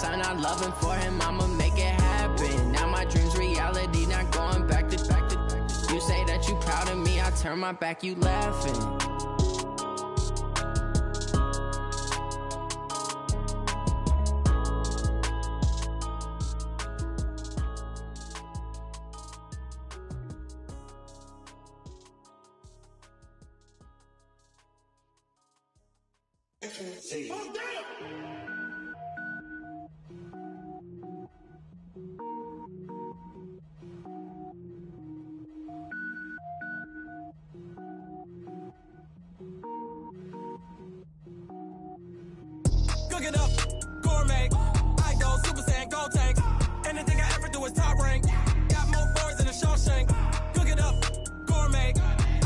I'm not loving for him, I'ma make it happen. Now my dream's reality, not going back to. You say that you proud of me, I turn my back, you laughing. Cook it up, gourmet. I go Super Saiyan, go tank. Anything I ever do is top rank. Got more boards than a Shawshank. Cook it up, gourmet.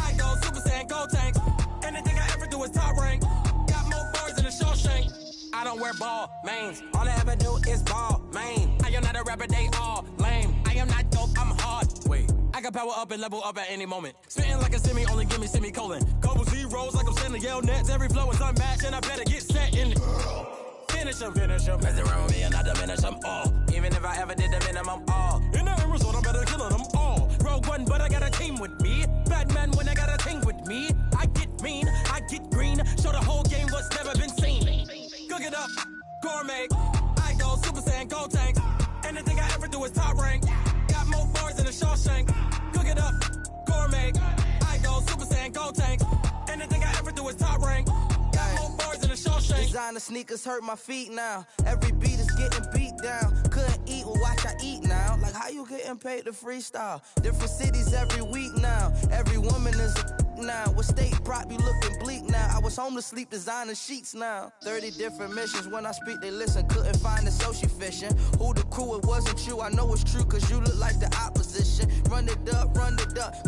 I go Super Saiyan, go tank. Anything I ever do is top rank. Got more boards than a Shawshank. I don't wear ball mains. All I ever do is ball main. I am not a rapper, they all lame. I am not dope, I'm hard. Wait, I can power up and level up at any moment. Spitting like a semi, only give me semicolon. Couple zeros like I'm sending yell nets. Every flow is unmatched and I better get set in it. Finish them. Mess around with me and I diminish them all. Even if I ever did the minimum all. In the end result, I'm better killing them all. Rogue One, but I got a team with me. Batman when I got a team with me. I get mean, I get green. Show the whole game what's never been seen. Cook it up, gourmet. I go Super Saiyan, go tank. Anything I ever do is top rank. Got more boards than a Shawshank. Cook it up, gourmet. I go Super Saiyan, go tank. Anything I ever do is top rank. Got more boards than a Shawshank. Designer sneakers hurt my feet now. Every beat is getting beat down. Couldn't eat, well watch I eat now. Like how you getting paid to freestyle? Different cities every week now. Every woman is a now. With state prop, you looking bleak now. I was home to sleep designing sheets now. 30 different missions. When I speak, they listen. Couldn't find the social fishing. Who the crew? It wasn't you. I know it's true, cause you look like the opposition. Run it up.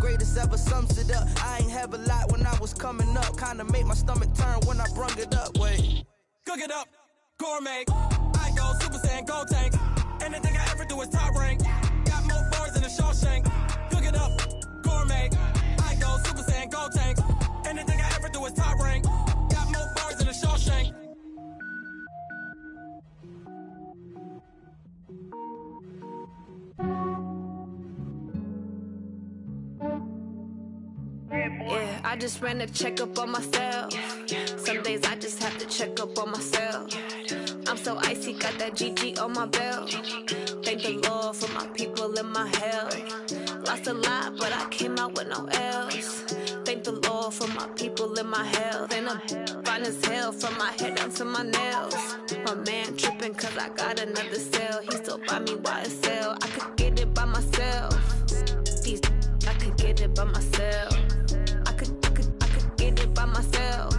Greatest ever sums it up. I ain't have a lot when I was coming up. Kinda made my stomach turn when I brung it up. Wait. Cook it up, gourmet. I go Super Saiyan, go tank. Anything I ever do is top rank. Got more boards than a Shawshank. Cook it up, gourmet. I go Super Saiyan, go tank. Anything I ever do is top rank. Got more boards than a Shawshank. Yeah, I just ran a checkup on myself. Some days I just have to check up on myself. I'm so icy, got that GG on my belt. Thank the Lord for my people in my health. Lost a lot, but I came out with no else. Thank the Lord for my people in my health. And I'm fine as hell from my head down to my nails. My man tripping cause I got another cell. He still buy me YSL. I could get it by myself. These I could get it by myself. I could get it by myself.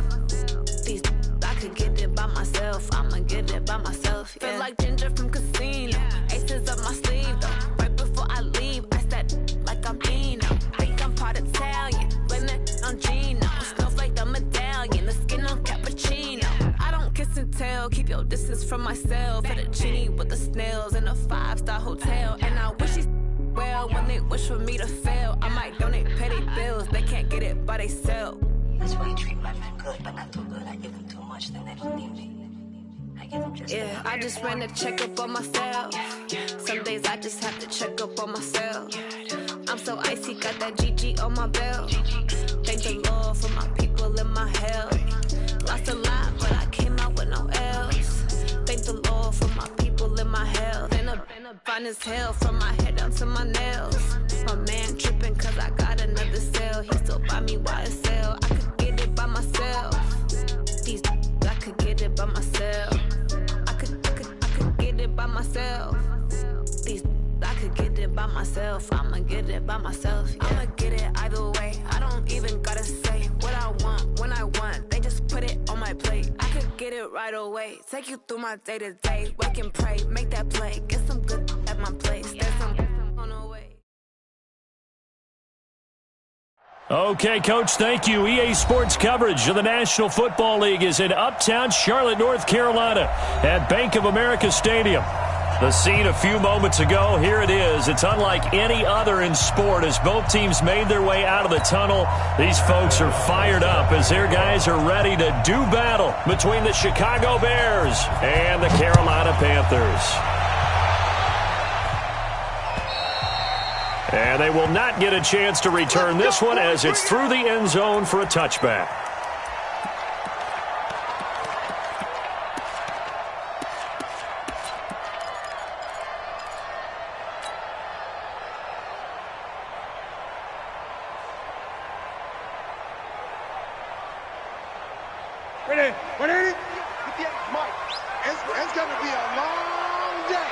These I could get it by myself. I'ma get it by myself. Yeah. Feel like Ginger from Casino. Aces up my sleeve though. Right before I leave, I said like I'm Eno. Think I'm part Italian. Blame it on Gino. Snowflake the medallion. The skin on cappuccino. I don't kiss and tell. Keep your distance from myself. Fettuccine with the snails in a 5-star hotel. And I wish he's well when they wish for me to fail. I might donate petty bills. They can't get it by they sell. That's why you treat my men good, but not too good. I give them too much, then they don't need me. I give them just yeah, I just ran a checkup on myself. Some days I just have to check up on myself. I'm so icy, got that GG on my belt. Thank the Lord for my people in my health. Lost a lot, but I came out with no else. Thank the Lord for my people in my health. And I'm fine as hell from my head down to my nails. My man tripping cause I got another cell. He still buy me YSL. I could get it by myself. These I could get it by myself. I could get it by myself. These I could get it by myself. I'ma get it by myself. Yeah. I'ma get it either way. I don't even gotta say what I want when I want. They just put it on my plate. I could get it right away. Take you through my day to day. Wake and pray, make that play. Get some good at my place. There's some on the way. Okay, Coach, thank you. EA Sports coverage of the National Football League is in Uptown Charlotte, North Carolina at Bank of America Stadium. The scene a few moments ago, here it is. It's unlike any other in sport as both teams made their way out of the tunnel. These folks are fired up as their guys are ready to do battle between the Chicago Bears and the Carolina Panthers. And they will not get a chance to return this one as it's through the end zone for a touchback. It's going to be a long day.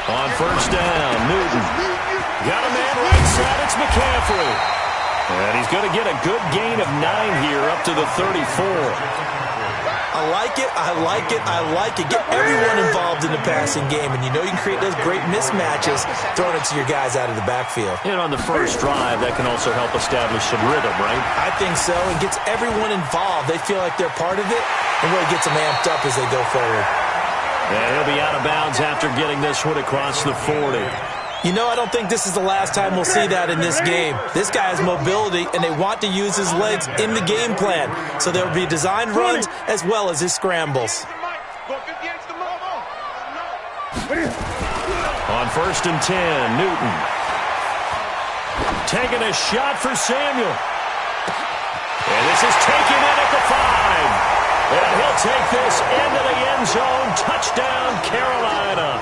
On first down, Newton. Got a man right side, it's McCaffrey. And he's going to get a good gain of 9 here up to the 34. I like it, I like it, I like it. Get everyone involved in the passing game, and you know you can create those great mismatches throwing it to your guys out of the backfield. And on the first drive, that can also help establish some rhythm, right? I think so. It gets everyone involved. They feel like they're part of it, and really gets them amped up as they go forward. And he'll be out of bounds after getting this one across the 40. You know, I don't think this is the last time we'll see that in this game. This guy has mobility, and they want to use his legs in the game plan. So there will be designed runs as well as his scrambles. On first and 10, Newton. Taking a shot for Samuel. And this is taken in at the 5. And he'll take this into the end zone. Touchdown, Carolina.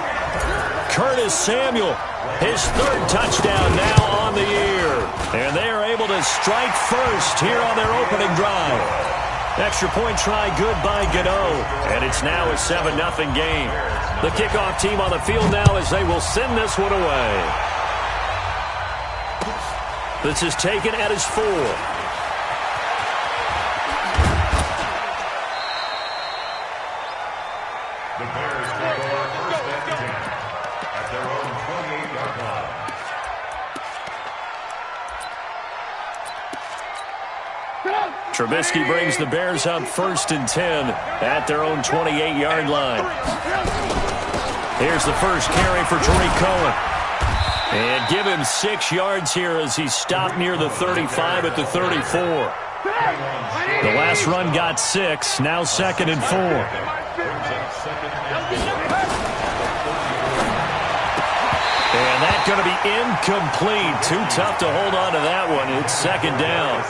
Curtis Samuel, his 3rd touchdown now on the year. And they are able to strike first here on their opening drive. Extra point try good by Gano. And it's now a 7-0 game. The kickoff team on the field now as they will send this one away. This is taken at his 4. The Bears will go first and 10 at their own 28-yard line. Trubisky brings the Bears up first and 10 at their own 28-yard line. Here's the first carry for Tariq Cohen. And give him 6 yards here as he stopped near the 35 at the 34. The last run got 6, now 2nd and 4. And that's going to be incomplete. Too tough to hold on to that one. It's 2nd down.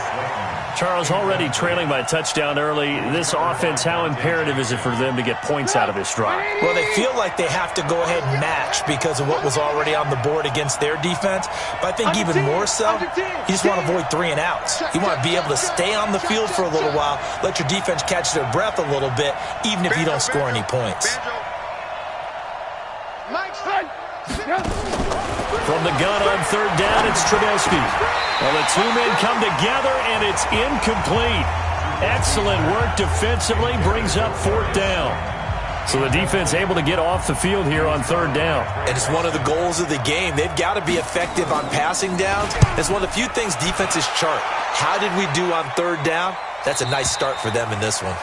Charles, already trailing by a touchdown early. This offense, how imperative is it for them to get points out of this drive? Well, they feel like they have to go ahead and match because of what was already on the board against their defense. But I think even more so, you just want to avoid 3 and outs. You want to be able to stay on the field for a little while, let your defense catch their breath a little bit, even if you don't score any points. From the gun on 3rd down, it's Trubisky. Well, the 2 men come together, and it's incomplete. Excellent work defensively, brings up 4th down. So the defense able to get off the field here on 3rd down. And it's one of the goals of the game. They've got to be effective on passing downs. It's one of the few things defenses chart. How did we do on 3rd down? That's a nice start for them in this one.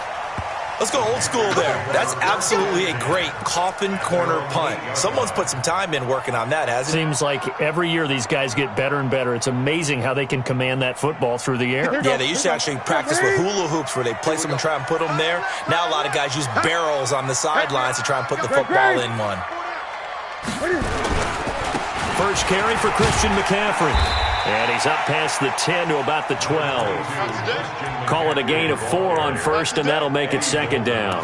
Let's go old school there. That's absolutely a great coffin corner punt. Someone's put some time in working on that, hasn't it? Seems like every year these guys get better and better. It's amazing how they can command that football through the air. Yeah, they used to actually practice with hula hoops where they place them and try and put them there. Now a lot of guys use barrels on the sidelines to try and put the football in one. First carry for Christian McCaffrey. And he's up past the 10 to about the 12. Call it a gain of 4 on first, and that'll make it 2nd down.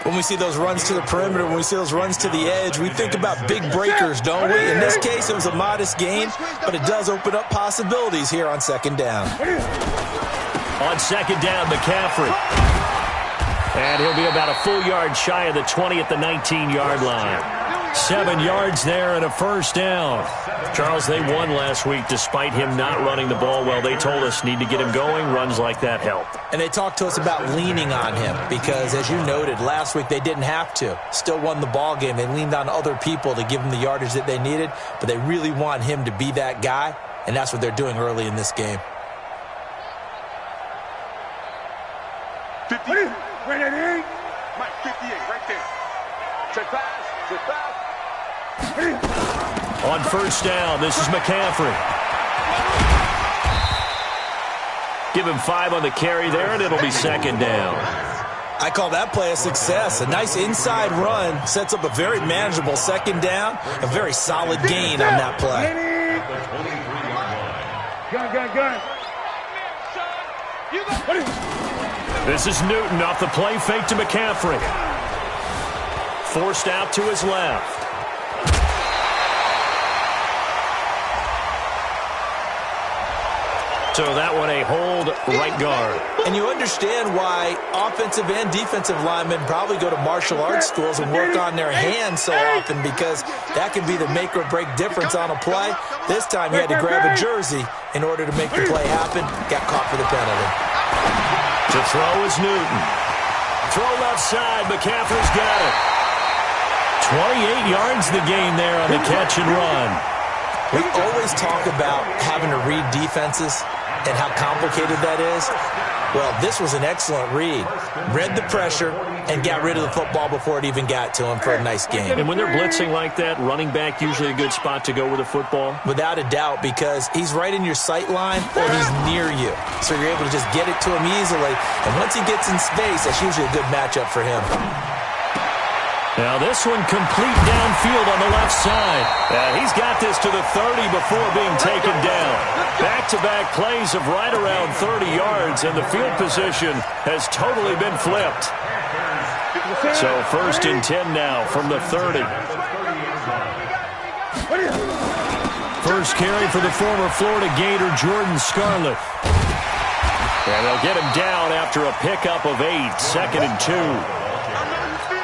When we see those runs to the perimeter, when we see those runs to the edge, we think about big breakers, don't we? In this case, it was a modest gain, but it does open up possibilities here on 2nd down. On 2nd down, McCaffrey. And he'll be about a full yard shy of the 20 at the 19-yard line. 7 yards there and a first down. Charles, they won last week despite him not running the ball well. They told us need to get him going. Runs like that help. And they talked to us about leaning on him because, as you noted, last week they didn't have to. Still won the ball game. They leaned on other people to give them the yardage that they needed, but they really want him to be that guy, and that's what they're doing early in this game. 50. Mike, 58, right there. Check pass. On first down, this is McCaffrey. Give him 5 on the carry there, and it'll be second down. I call that play a success. A nice inside run sets up a very manageable second down. A very solid gain on that play. This is Newton off the play fake to McCaffrey. Forced out to his left. So that one a hold right guard. And you understand why offensive and defensive linemen probably go to martial arts schools and work on their hands so often, because that can be the make or break difference on a play. This time he had to grab a jersey in order to make the play happen. Got caught for the penalty. To throw is Newton. Throw left side. McCaffrey's got it. 28 yards the gain there on the catch and run. We always talk about having to read defenses and how complicated that is. Well, this was an excellent read. Read the pressure and got rid of the football before it even got to him for a nice game. And when they're blitzing like that, running back usually a good spot to go with a football? Without a doubt, because he's right in your sight line or he's near you. So you're able to just get it to him easily. And once he gets in space, that's usually a good matchup for him. Now this one complete downfield on the left side. He's got this to the 30 before being taken down. Back-to-back plays of right around 30 yards, and the field position has totally been flipped. So 1st and 10 now from the 30. First carry for the former Florida Gator, Jordan Scarlett. And they'll get him down after a pickup of 8, 2nd and 2.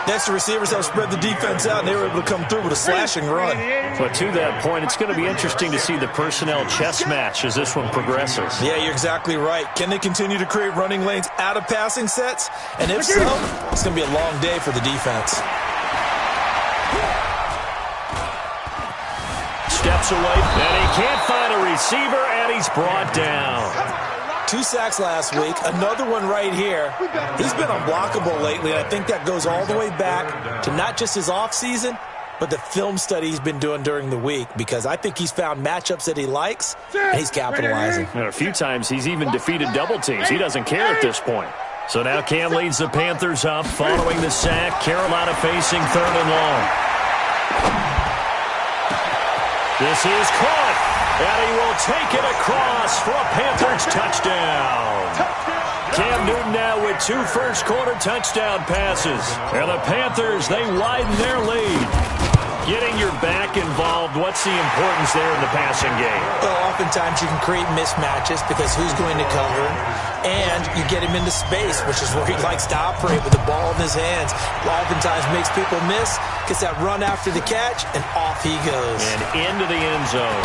Next, the receivers have spread the defense out, and they were able to come through with a slashing run. But to that point, it's going to be interesting to see the personnel chess match as this one progresses. Yeah, you're exactly right. Can they continue to create running lanes out of passing sets? And if so, it's going to be a long day for the defense. Steps away, and he can't find a receiver, and he's brought down. 2 sacks last week, another one right here. He's been unblockable lately, and I think that goes all the way back to not just his offseason, but the film study he's been doing during the week, because I think he's found matchups that he likes, and he's capitalizing. And a few times he's even defeated double teams. He doesn't care at this point. So now Cam leads the Panthers up following the sack. Carolina facing 3rd and long. This is caught. And he will take it across for a Panthers touchdown. Cam Newton now with 2 first-quarter touchdown passes. And the Panthers, they widen their lead. Getting your back involved, what's the importance there in the passing game? Well, oftentimes you can create mismatches because who's going to cover, and you get him into space, which is where he likes to operate with the ball in his hands. Oftentimes makes people miss, gets that run after the catch, and off he goes. And into the end zone.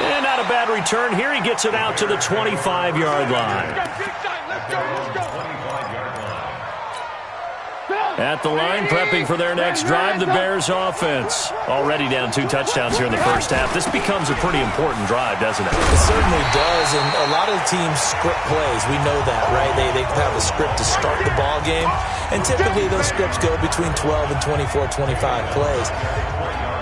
And not a bad return here. He gets it out to the 25-yard line. At the line, prepping for their next drive, the Bears offense. Already down 2 touchdowns here in the first half. This becomes a pretty important drive, doesn't it? It certainly does, and a lot of teams script plays. We know that, right? They have a script to start the ball game, and typically those scripts go between 12 and 24, 25 plays.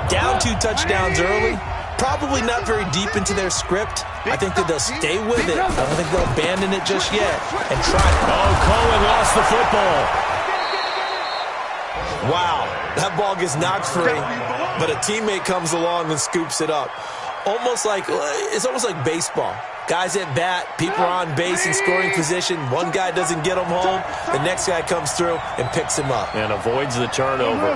Down 2 touchdowns early, probably not very deep into their script. I think that they'll stay with it. I don't think they'll abandon it just yet and try it. Oh, Cohen lost the football. Wow, that ball gets knocked free, but a teammate comes along and scoops it up. It's almost like baseball. Guys at bat, people are on base in scoring position. One guy doesn't get him home. The next guy comes through and picks him up. And avoids the turnover.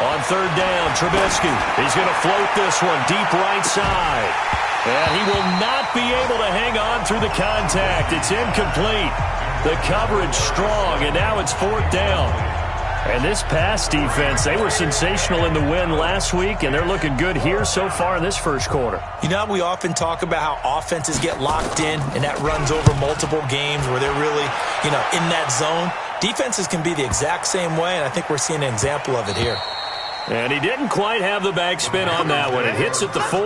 On 3rd down, Trubisky. He's going to float this one deep right side. And he will not be able to hang on through the contact. It's incomplete. The coverage strong, and now it's 4th down. And this pass defense, they were sensational in the win last week, and they're looking good here so far in this first quarter. You know, we often talk about how offenses get locked in, and that runs over multiple games where they're really, in that zone. Defenses can be the exact same way, and I think we're seeing an example of it here. And he didn't quite have the backspin on that one. It hits at the 4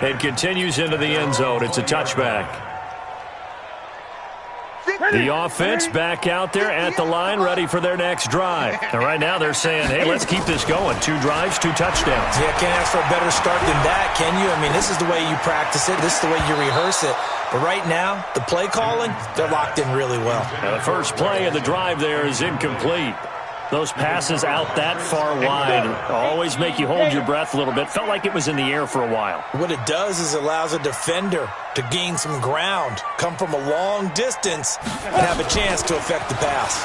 and continues into the end zone. It's a touchback. The offense back out there at the line, ready for their next drive. And right now they're saying, hey, let's keep this going. 2 drives, 2 touchdowns. Yeah, can't ask for a better start than that, can you? I mean, this is the way you practice it. This is the way you rehearse it. But right now, the play calling, they're locked in really well. Now the first play of the drive there is incomplete. Those passes out that far wide always make you hold your breath a little bit. Felt like it was in the air for a while. What it does is allows a defender to gain some ground, come from a long distance, and have a chance to affect the pass.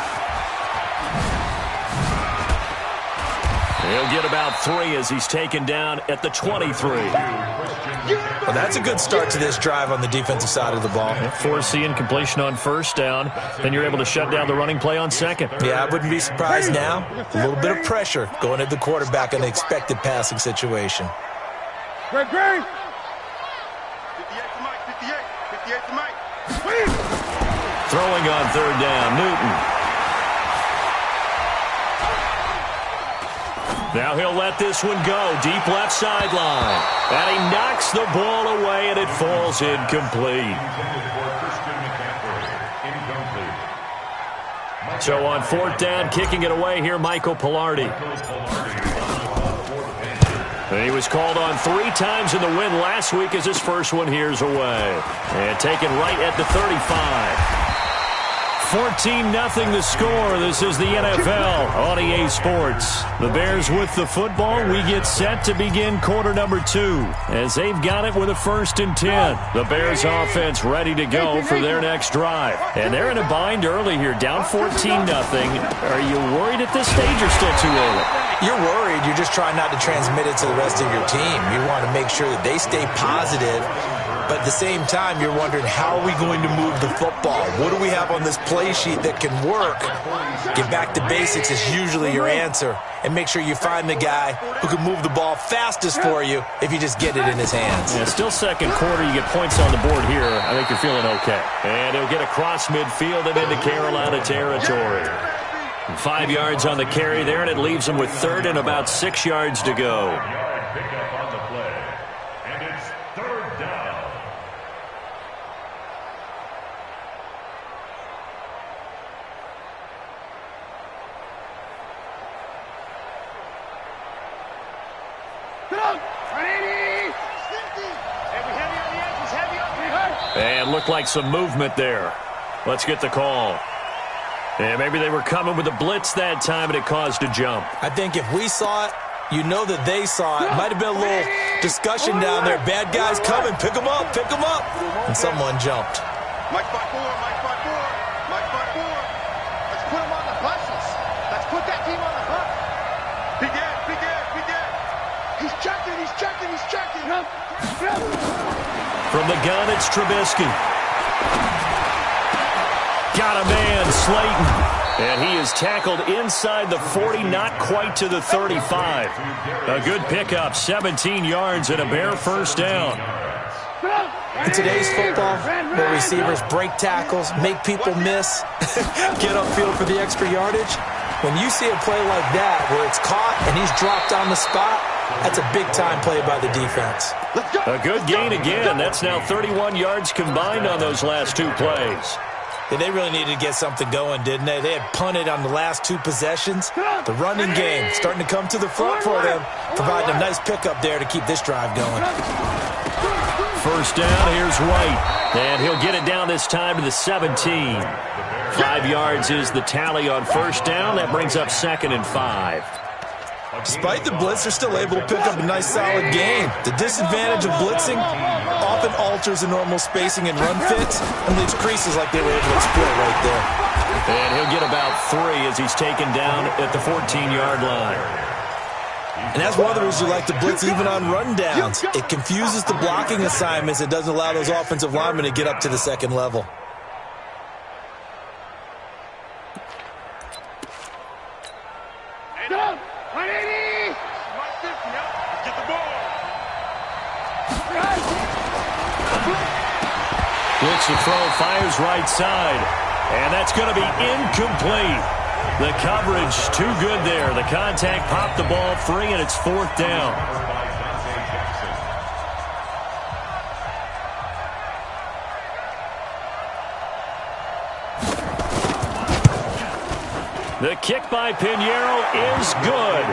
He'll get about 3 as he's taken down at the 23. Well, that's a good start to this drive on the defensive side of the ball. Force the incompletion on first down. Then you're able to shut down the running play on second. Yeah, I wouldn't be surprised now. A little bit of pressure going at the quarterback in the expected passing situation. Great, great. 58 to Mike, 58 to Mike. Throwing on third down, Newton. Now he'll let this one go. Deep left sideline. And he knocks the ball away, and it falls incomplete. So on fourth down, kicking it away here, Michael Pilardi. And he was called on 3 times in the win last week as his first one here's away. And taken right at the 35. 14-0 the score. This is the NFL on EA Sports. The Bears with the football. We get set to begin quarter number 2 as they've got it with a 1st and 10. The Bears offense ready to go for their next drive. And they're in a bind early here, down 14-0. Are you worried at this stage or still too early? You're worried. You're just trying not to transmit it to the rest of your team. You want to make sure that they stay positive. But at the same time, you're wondering, how are we going to move the football? What do we have on this play sheet that can work? Get back to basics is usually your answer. And make sure you find the guy who can move the ball fastest for you if you just get it in his hands. Yeah, still second quarter. You get points on the board here. I think you're feeling okay. And he'll get across midfield and into Carolina territory. 5 yards on the carry there, and it leaves him with 3rd and about 6 yards to go. And looked like some movement there. Let's get the call. And maybe they were coming with a blitz that time, and it caused a jump. I think if we saw it, you know that they saw it. Might have been a little discussion down there. Bad guys coming. Pick them up. Pick them up. And someone jumped. Mike 5-4, Mike 5-4, Mike 5-4. Let's put them on the buses. Let's put that team on the bus. Big Ed, Big Ed, Big Ed. He's checking, he's checking, he's checking. From the gun, it's Trubisky. Got a man, Slayton. And he is tackled inside the 40, not quite to the 35. A good pickup, 17 yards and a Bear first down. In today's football, where receivers break tackles, make people miss, get upfield for the extra yardage, when you see a play like that where it's caught and he's dropped on the spot, that's a big-time play by the defense. A good gain again. That's now 31 yards combined on those last 2 plays. Yeah, they really needed to get something going, didn't they? They had punted on the last 2 possessions. The running game starting to come to the front for them, providing a nice pickup there to keep this drive going. First down, here's White. And he'll get it down this time to the 17. 5 yards is the tally on first down. That brings up 2nd and 5. Despite the blitz, they're still able to pick up a nice solid gain. The disadvantage of blitzing often alters the normal spacing and run fits and leaves creases like they were able to exploit right there. And he'll get about 3 as he's taken down at the 14-yard line. And that's one of the reasons you like to blitz even on run downs. It confuses the blocking assignments. It doesn't allow those offensive linemen to get up to the second level. Blitz to throw, fires right side. And that's going to be incomplete. The coverage too good there. The contact popped the ball free, and it's 4th down. The kick by Pinheiro is good.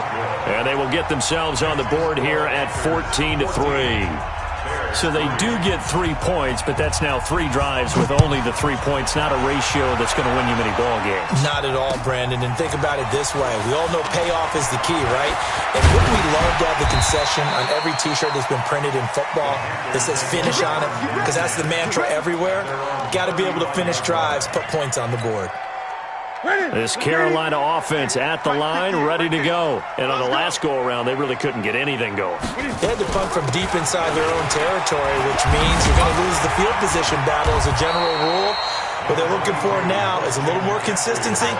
And they will get themselves on the board here at 14-3. So they do get 3 points, but that's now 3 drives with only the 3 points, not a ratio that's going to win you many ball games. Not at all, Brandon. And think about it this way. We all know payoff is the key, right? And wouldn't we love to have the concession on every T-shirt that's been printed in football that says finish on it? Because that's the mantra everywhere. Got to be able to finish drives, put points on the board. This Carolina offense at the line, ready to go. And on the last go-around, they really couldn't get anything going. They had to punt from deep inside their own territory, which means you're going to lose the field position battle as a general rule. What they're looking for now is a little more consistency,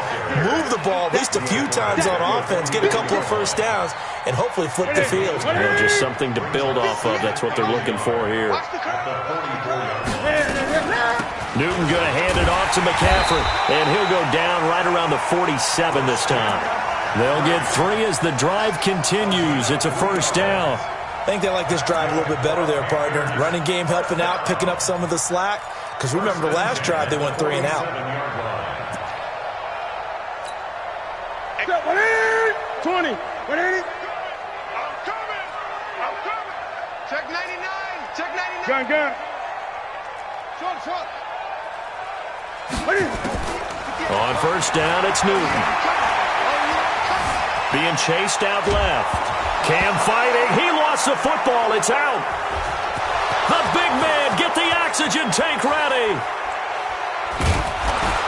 move the ball at least a few times on offense, get a couple of first downs, and hopefully flip the field. Just something to build off of. That's what they're looking for here. Newton going to hand it off to McCaffrey, and he'll go down right around the 47 this time. They'll get 3 as the drive continues. It's a first down. I think they like this drive a little bit better there, partner. Running game helping out, picking up some of the slack. Because remember the last drive, they went 3 and out. 20. I'm coming. Check 99. Check 99. Gun. Short. On first down, it's Newton. Being chased out left. Cam fighting. He lost the football. It's out. The big man, get the oxygen tank ready.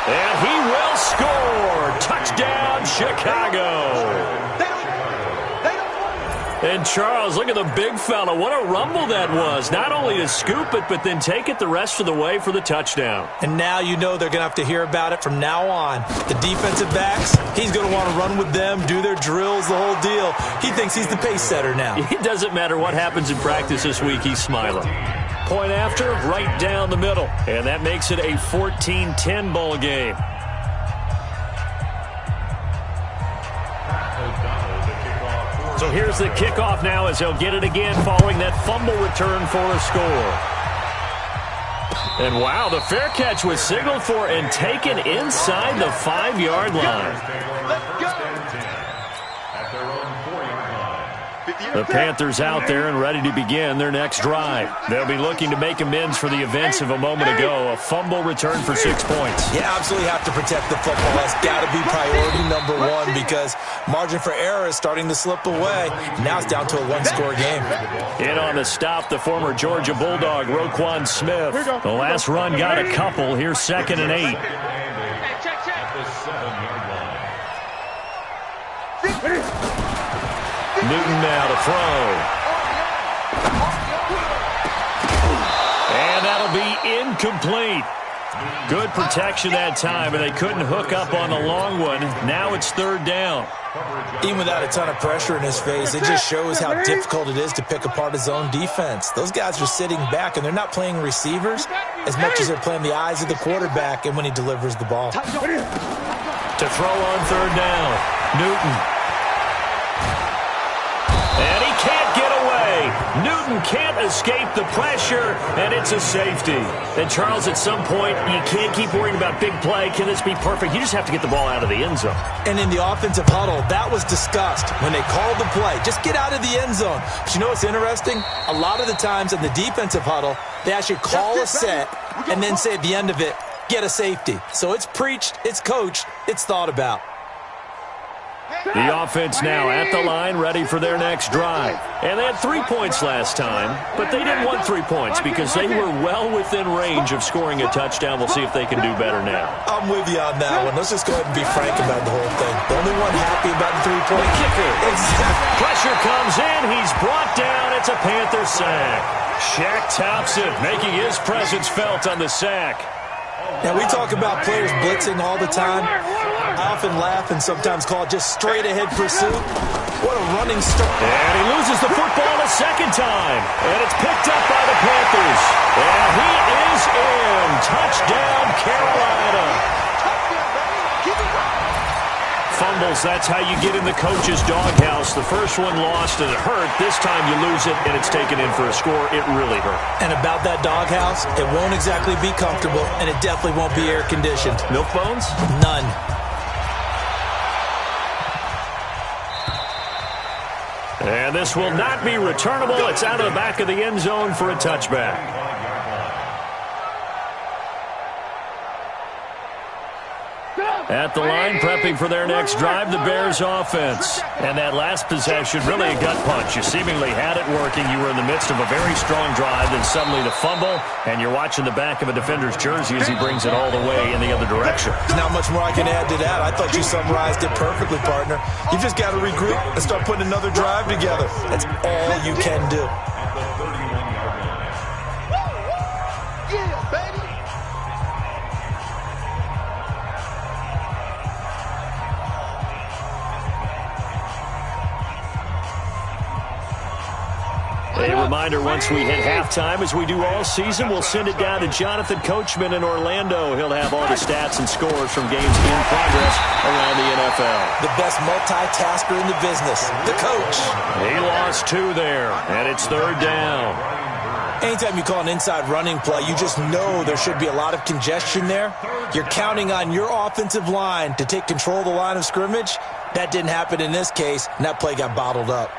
And he will score. Touchdown, Chicago. And Charles, look at the big fella. What a rumble that was. Not only to scoop it, but then take it the rest of the way for the touchdown. And now you know they're going to have to hear about it from now on. The defensive backs, he's going to want to run with them, do their drills, the whole deal. He thinks he's the pace setter now. It doesn't matter what happens in practice this week. He's smiling. Point after, right down the middle. And that makes it a 14-10 ball game. So here's the kickoff now as they'll get it again following that fumble return for a score. And wow, the fair catch was signaled for and taken inside the 5-yard line. The Panthers out there and ready to begin their next drive. They'll be looking to make amends for the events of a moment ago. A fumble return for 6 points. You absolutely have to protect the football. That's got to be priority number 1 because margin for error is starting to slip away. Now it's down to a 1-score game. In on the stop, the former Georgia Bulldog, Roquan Smith. The last run got a couple. Here's 2nd and 8. Newton now to throw. And that'll be incomplete. Good protection that time, and they couldn't hook up on the long one. Now it's 3rd down. Even without a ton of pressure in his face, it just shows how difficult it is to pick apart his own defense. Those guys are sitting back, and they're not playing receivers as much as they're playing the eyes of the quarterback and when he delivers the ball. To throw on 3rd down, Newton. And he can't get away. Newton can't escape the pressure, and it's a safety. And, Charles, at some point, you can't keep worrying about big play. Can this be perfect? You just have to get the ball out of the end zone. And in the offensive huddle, that was discussed when they called the play. Just get out of the end zone. But you know what's interesting? A lot of the times in the defensive huddle, they actually call a set and then say at the end of it, get a safety. So it's preached, it's coached, it's thought about. The offense now at the line, ready for their next drive. And they had 3 points last time, but they didn't want 3 points because they were well within range of scoring a touchdown. We'll see if they can do better now. I'm with you on that one. Let's just go ahead and be frank about the whole thing. The only one happy about the 3-point kicker. Exactly. Pressure comes in. He's brought down. It's a Panther sack. Shaq Thompson making his presence felt on the sack. Now, we talk about players blitzing all the time. I often laugh and sometimes call it just straight-ahead pursuit. What a running start. And he loses the football a second time. And it's picked up by the Panthers. And he is in. Touchdown, Carolina. Fumbles, that's how you get in the coach's doghouse. The first one lost and it hurt. This time you lose it and it's taken in for a score. It really hurt. And about that doghouse, it won't exactly be comfortable and it definitely won't be air-conditioned. Milk bones? None. And this will not be returnable. It's out of the back of the end zone for a touchback. At the line, prepping for their next drive, the Bears offense. And that last possession, really a gut punch. You seemingly had it working. You were in the midst of a very strong drive, then suddenly the fumble, and you're watching the back of a defender's jersey as he brings it all the way in the other direction. There's not much more I can add to that. I thought you summarized it perfectly, partner. You just got to regroup and start putting another drive together. That's all you can do. Yeah, baby. A reminder, once we hit halftime, as we do all season, we'll send it down to Jonathan Coachman in Orlando. He'll have all the stats and scores from games in progress around the NFL. The best multitasker in the business, the coach. He lost 2 there, and it's 3rd down. Anytime you call an inside running play, you just know there should be a lot of congestion there. You're counting on your offensive line to take control of the line of scrimmage. That didn't happen in this case, and that play got bottled up.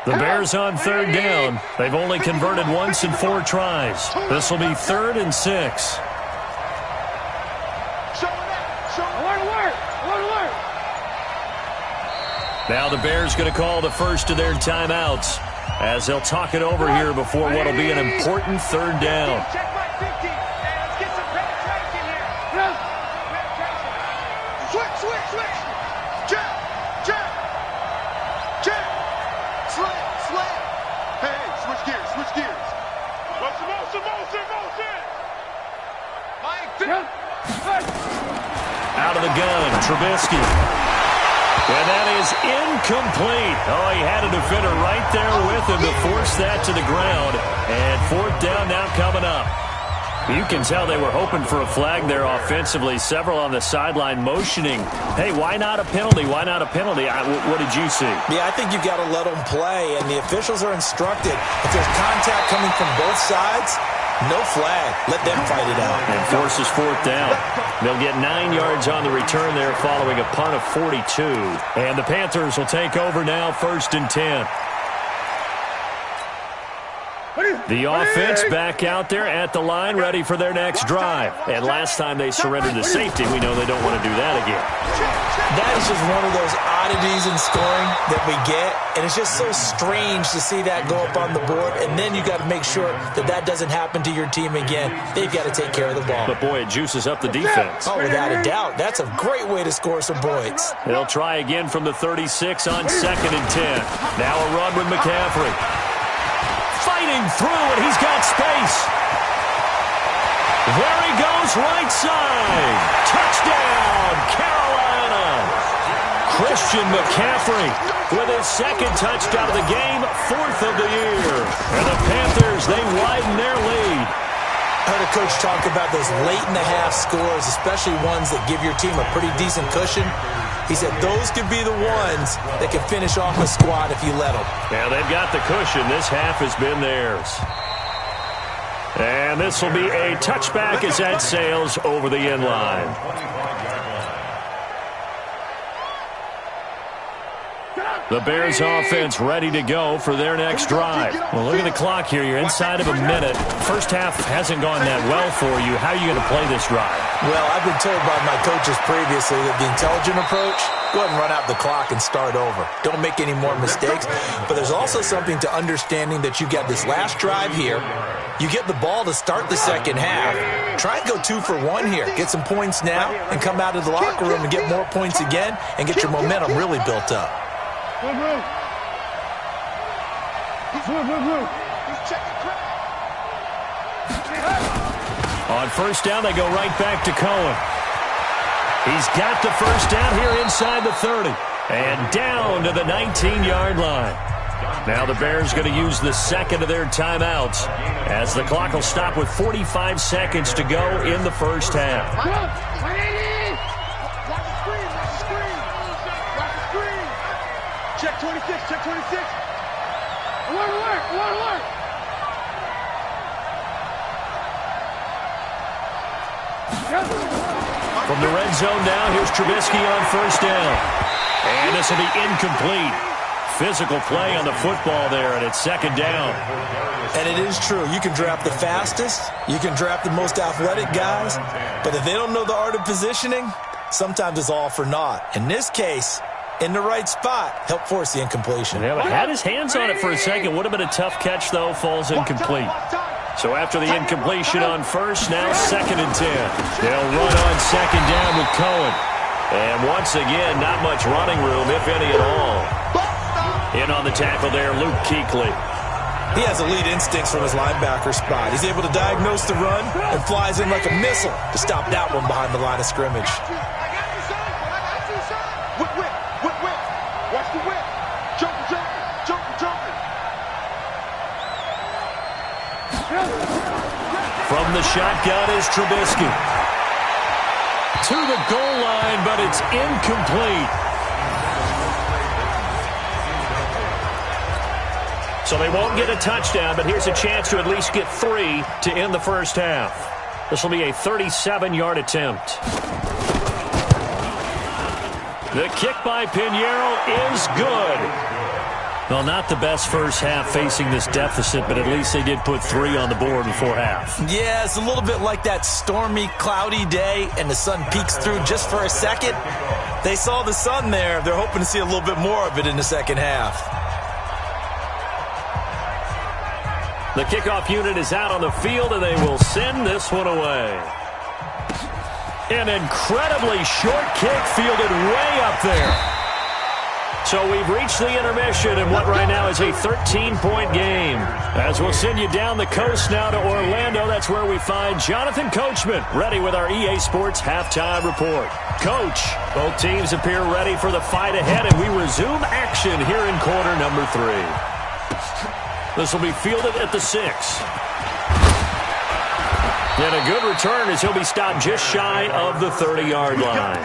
The Bears on 3rd down. They've only converted once in 4 tries. This will be 3rd and 6. Now the Bears going to call the first of their timeouts as they'll talk it over here before what will be an important 3rd down. Out of the gun, Trubisky. And that is incomplete. Oh, he had a defender right there with him to force that to the ground. And 4th down now coming up. You can tell they were hoping for a flag there offensively. Several on the sideline motioning. Hey, why not a penalty? Why not a penalty? What did you see? Yeah, I think you've got to let them play, and the officials are instructed. If there's contact coming from both sides, no flag. Let them fight it out. And forces 4th down. They'll get 9 yards on the return there following a punt of 42. And the Panthers will take over now, 1st and 10. The offense back out there at the line, ready for their next drive. And last time they surrendered the safety, we know they don't want to do that again. That is just one of those oddities in scoring that we get, and it's just so strange to see that go up on the board, and then you got to make sure that that doesn't happen to your team again. They've got to take care of the ball. But, boy, it juices up the defense. Oh, without a doubt. That's a great way to score some points. They'll try again from the 36 on 2nd and 10. Now a run with McCaffrey. Fighting through, and he's got space. There he goes, right side. Touchdown, Carolina. Christian McCaffrey with his 2nd touchdown of the game, 4th of the year. And the Panthers, they widen their lead. I heard a coach talk about those late-in-the-half scores, especially ones that give your team a pretty decent cushion. He said those could be the ones that can finish off a squad if you let them. Yeah, they've got the cushion. This half has been theirs. And this will be a touchback as that sails over the end line. The Bears offense ready to go for their next drive. Well, look at the clock here. You're inside of a minute. First half hasn't gone that well for you. How are you going to play this drive? Well, I've been told by my coaches previously that the intelligent approach, go ahead and run out the clock and start over. Don't make any more mistakes. But there's also something to understanding that you got this last drive here. You get the ball to start the second half. Try and go 2 for 1 here. Get some points now and come out of the locker room and get more points again and get your momentum really built up. On 1st down, they go right back to Cohen. He's got the 1st down here inside the 30. And down to the 19-yard line. Now the Bears going to use the 2nd of their timeouts as the clock will stop with 45 seconds to go in the first half. Check 26, check 26. Alert. From the red zone now, here's Trubisky on first down. And this will be incomplete. Physical play on the football there, and it's second down. And it is true. You can draft the fastest. You can draft the most athletic guys. But if they don't know the art of positioning, sometimes it's all for naught. In this case, in the right spot, help force the incompletion. Yeah, but had his hands on it for a second. Would have been a tough catch, though. Falls incomplete. So after the incompletion on first, now second and 10. They'll run on second down with Cohen. And once again, not much running room, if any at all. In on the tackle there, Luke Kuechly. He has elite instincts from his linebacker spot. He's able to diagnose the run and flies in like a missile to stop that one behind the line of scrimmage. Watch the whip. Jumping. From the shotgun is Trubisky. To the goal line, but it's incomplete. So they won't get a touchdown, but here's a chance to at least get 3 to end the first half. This will be a 37-yard attempt. The kick by Pinheiro is good. Well, not the best first half facing this deficit, but at least they did put 3 on the board before half. Yeah, it's a little bit like that stormy, cloudy day, and the sun peeks through just for a second. They saw the sun there. They're hoping to see a little bit more of it in the second half. The kickoff unit is out on the field, and they will send this one away. An incredibly short kick fielded way up there. So we've reached the intermission in what right now is a 13-point game. As we'll send you down the coast now to Orlando, that's where we find Jonathan Coachman ready with our EA Sports halftime report. Coach, both teams appear ready for the fight ahead, and we resume action here in quarter number 3. This will be fielded at the 6. And a good return as he'll be stopped just shy of the 30-yard line.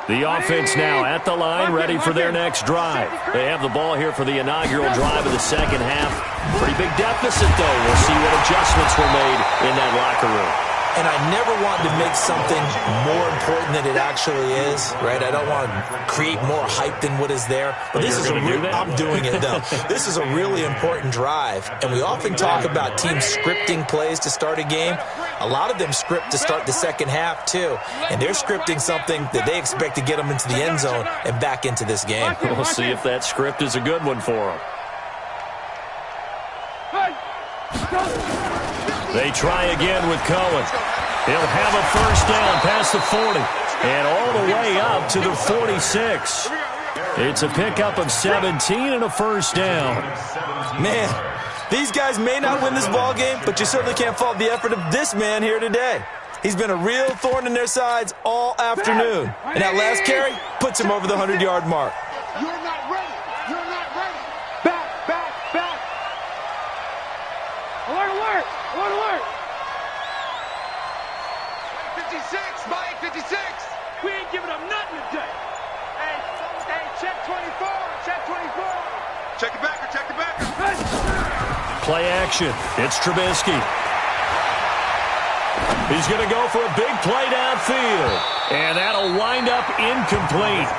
The offense now at the line, ready for their next drive. They have the ball here for the inaugural drive of the second half. Pretty big deficit, though. We'll see what adjustments were made in that locker room. And I never want to make something more important than it actually is, right? I don't want to create more hype than what is there. But this is I'm doing it, though. This is a really important drive. And we often talk about teams scripting plays to start a game. A lot of them script to start the second half, too. And they're scripting something that they expect to get them into the end zone and back into this game. We'll see if that script is a good one for them. They try again with Cohen. He'll have a first down past the 40 and all the way up to the 46. It's a pickup of 17 and a first down. Man, these guys may not win this ball game, but you certainly can't fault the effort of this man here today. He's been a real thorn in their sides all afternoon. And that last carry puts him over the 100-yard mark. You're not ready. You're not ready. Back. Alert. 56, Mike, 56. We ain't giving up nothing today. Hey, check 24. Check the backer. Play action. It's Trubisky. He's going to go for a big play downfield. And that'll wind up incomplete.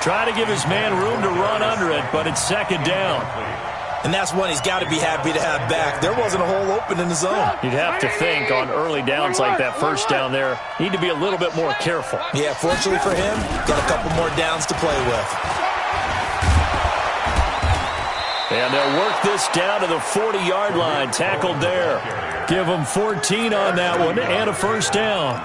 Try to give his man room to run under it, but it's second down. And that's one he's got to be happy to have back. There wasn't a hole open in the zone. You'd have to think on early downs like that first down there, need to be a little bit more careful. Yeah, fortunately for him, got a couple more downs to play with. And they'll work this down to the 40-yard line, tackled there. Give them 14 on that one and a first down.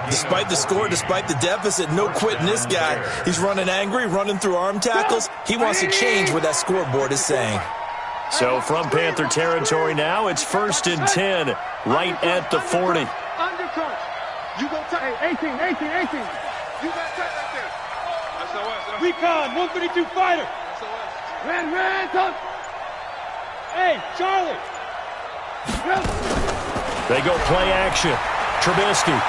Despite the score, despite the deficit, no quitting this guy. He's running angry, running through arm tackles. He wants to change what that scoreboard is saying. So from Panther territory now, it's 1st and 10, right at the 40. Undercut. You go tight. 18. You got tight right there. SOS. Recon, 152 fighter. SOS. Red, up. Hey, Charlie. They go play action. Trubisky.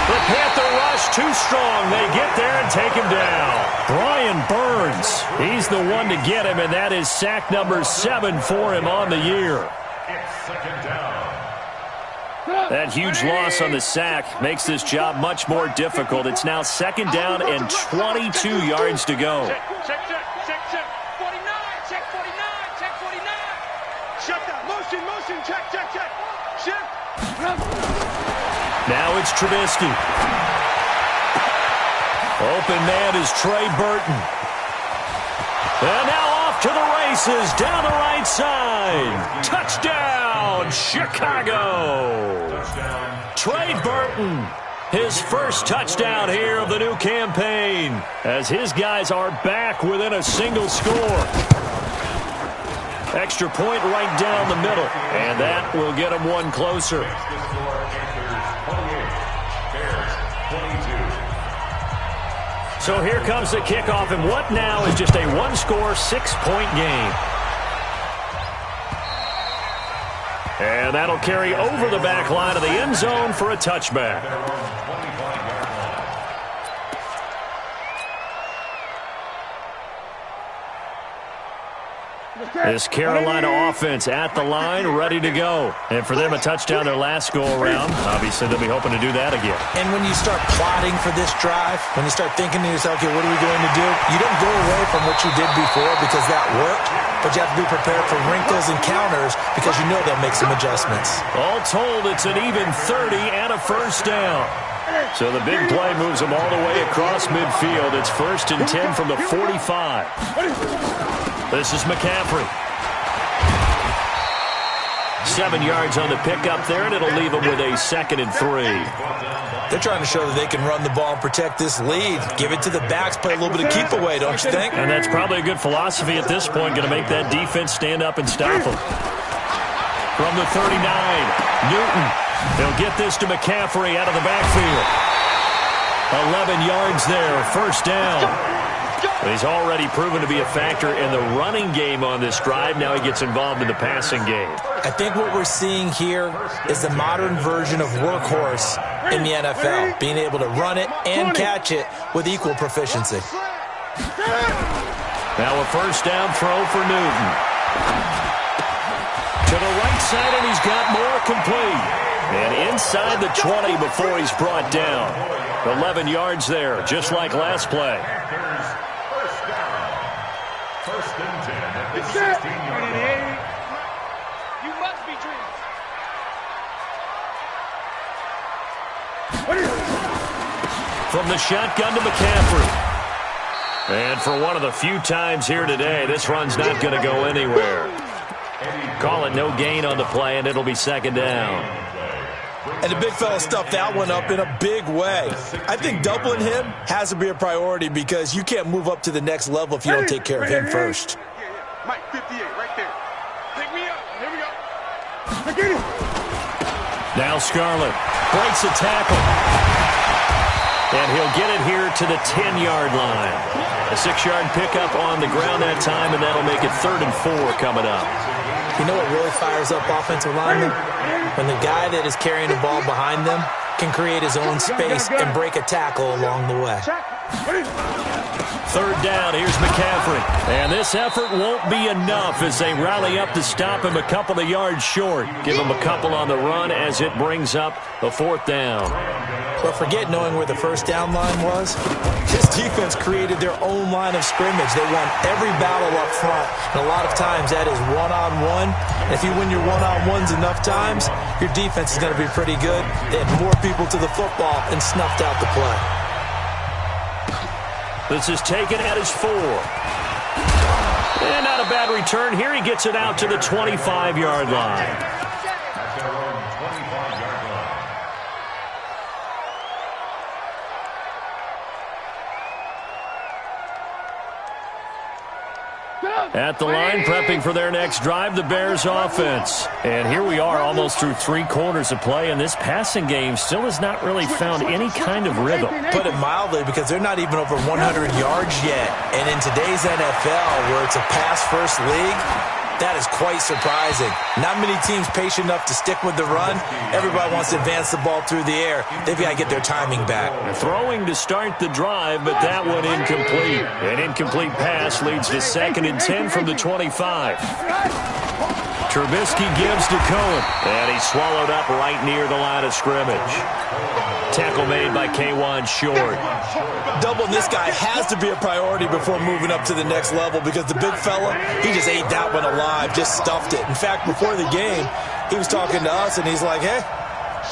The Panther rush too strong. They get there and take him down. Brian Burns, he's the one to get him, and that is sack number 7 for him on the year. It's second down. That huge loss on the sack makes this job much more difficult. It's now second down and 22 yards to go. Check. 49, check 49, check 49. Check that. Motion, check. Shift. Now it's Trubisky. Open man is Trey Burton. And now off to the races down the right side. Touchdown, Chicago. Touchdown. Trey Burton, his first touchdown here of the new campaign, as his guys are back within a single score. Extra point right down the middle, and that will get them one closer. Makes the score Panthers 28, Bears 22. So here comes the kickoff, and what now is just a one-score, 6-point game. And that'll carry over the back line of the end zone for a touchback. Their own 25-yard line. This Carolina offense at the line, ready to go. And for them, a touchdown their last go-around. Obviously, they'll be hoping to do that again. And when you start plotting for this drive, when you start thinking to yourself, okay, what are we going to do? You don't go away from what you did before because that worked, but you have to be prepared for wrinkles and counters because you know they'll make some adjustments. All told, it's an even 30 and a first down. So the big play moves them all the way across midfield. It's 1st and 10 from the 45. This is McCaffrey. 7 yards on the pickup there, and it'll leave them with a 2nd and 3. They're trying to show that they can run the ball and protect this lead. Give it to the backs, play a little bit of keep away, don't you think? And that's probably a good philosophy at this point, going to make that defense stand up and stop them. From the 39, Newton. They'll get this to McCaffrey out of the backfield. 11 yards there, first down. He's already proven to be a factor in the running game on this drive. Now he gets involved in the passing game. I think what we're seeing here is the modern version of workhorse in the NFL, being able to run it and catch it with equal proficiency. Now a first down throw for Newton. To the right side, and he's got more complete. And inside the 20 before he's brought down. 11 yards there, just like last play. First down. 1st and 10 at the 16-yard line. You must be dreaming. From the shotgun to McCaffrey. And for one of the few times here today, this run's not going to go anywhere. Call it no gain on the play, and it'll be 2nd down. And the big fella stuffed that one up in a big way. I think doubling him has to be a priority because you can't move up to the next level if you don't take care of him first. Yeah. Mike, 58, right there. Pick me up. Here we go. Now Scarlett breaks a tackle. And he'll get it here to the 10-yard line. A 6-yard pickup on the ground that time, and that'll make it 3rd and 4 coming up. You know what really fires up offensive linemen? When the guy that is carrying the ball behind them can create his own space and break a tackle along the way. 3rd down, here's McCaffrey. And this effort won't be enough as they rally up to stop him a couple of yards short. Give him a couple on the run as it brings up the 4th down. But forget knowing where the first down line was. This defense created their own line of scrimmage. They won every battle up front. And a lot of times that is one-on-one. And if you win your one-on-ones enough times, your defense is going to be pretty good. They had more people to the football and snuffed out the play. This is taken at his 4. And not a bad return. Here he gets it out to the 25-yard line. At their own 25-yard line. At the line, prepping for their next drive, the Bears offense. And here we are almost through 3 quarters of play, and this passing game still has not really found any kind of rhythm. Put it mildly, because they're not even over 100 yards yet. And in today's NFL, where it's a pass-first league, That is quite surprising. Not many teams patient enough to stick with the run. Everybody wants to advance the ball through the air. They've got to get their timing back. Throwing to start the drive, but that one incomplete. An incomplete pass leads to 2nd and 10 from the 25. Trubisky gives to Cohen, and he's swallowed up right near the line of scrimmage. Tackle made by K'Wan Short. Doubling this guy has to be a priority before moving up to the next level because the big fella, he just ate that one alive, just stuffed it. In fact, before the game, he was talking to us, and he's like, hey,